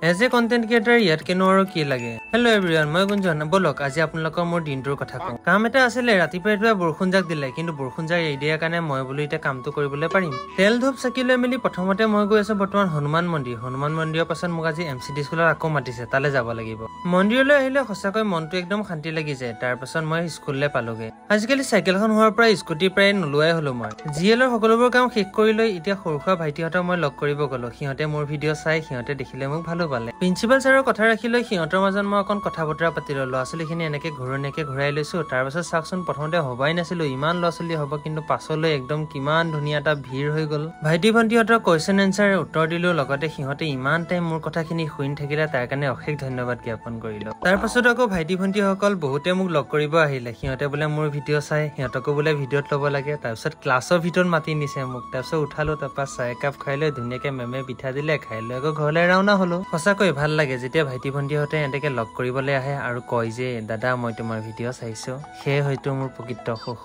As a content creator ইয়াত কেনো আৰু কি লাগে। হেল্ল' এভৰিৱান, মই গুঞ্জন। বলক আজি আপোনালোকৰ মোৰ দিনটোৰ কথা কওঁ। কাম এটা আছিলে, ৰাতিপুৱা বৰষুণ জাক দিলে, কিন্তু বৰষুণ জাক এৰি দিয়াৰ কাৰণে মই বোলো এতিয়া কামটো কৰিবলৈ পাৰিম। তেল ধূপ চাকি লৈ মেলি প্ৰথমতে মই গৈ আছো বৰ্তমান হনুমান মন্দিৰৰ পাছত মোক আজি MCD স্কুলত আকৌ মাতিছে, তালৈ যাব লাগিব। মন্দিৰলৈ আহিলে সঁচাকৈ মনটো একদম শান্তি লাগি যায়। তাৰ পাছত মই স্কুললৈ পালোগে। আজিকালি চাইকেলখন হোৱাৰ পৰা স্কুটি প্ৰায় নোলোৱাই হলো মই। GL-ৰ সকলোবোৰ কাম শেষ কৰি লৈ এতিয়া সৰু সুৰা ভাইটিহঁতক মই লগ কৰিব গলো। সিহঁতে মোৰ ভিডিঅ' চাই সিহঁতে দেখিলে মোক ভালো পালে। প্ৰিন্সিপাল ছাৰৰ কথা ৰাখি লৈ সিহঁতৰ মাজত মই অকণ কথা বতৰা পাতি ললো। ল'ৰা ছোৱালীখিনি এনেকে ঘূৰণীয়াকে ঘূৰাই লৈছো। তাৰ পাছত চাওকচোন, প্ৰথমতে ভবাই নাছিলো ইমান ল'ৰা ছোৱালী হ'ব, কিন্তু পাছলৈ একদম কিমান ধুনীয়া এটা ভিৰ হৈ গ'ল। ভাইটি ভন্টিহঁতৰ কুৱেশ্যন এনচাৰ উত্তৰ দিলো, লগতে সিহঁতে ইমান টাইম মোৰ কথাখিনি শুনি থাকিলে তাৰ কাৰণে অশেষ ধন্যবাদ জ্ঞাপন কৰিলো। তাৰ পাছত আকৌ ভাইটি ভন্টিসকল বহুতে মোক লগ কৰিব আহিলে। সিহঁতে বোলে মোৰ ভিডিঅ' চাই, সিহঁতকো বোলে ভিডিঅ'ত ল'ব লাগে। তাৰপিছত ক্লাছৰ ভিতৰত মাতি নিছে মোক। তাৰপিছত উঠালো, তাৰপৰা চাহ একাপ খাই লৈ ধুনীয়াকে মেমে পিঠা দিলে, খাই লৈ আকৌ ঘৰলৈ ৰাওনা হলো। সঁচাকৈ ভাল লাগে যেতিয়া ভাইটি ভন্টিহঁতে এনেকে লগ কৰিবলৈ আহে আৰু কয় যে দাদা মই তোমাৰ ভিডিঅ' চাইছো। সেয়ে হয়তো মোৰ প্ৰকৃত সুখ।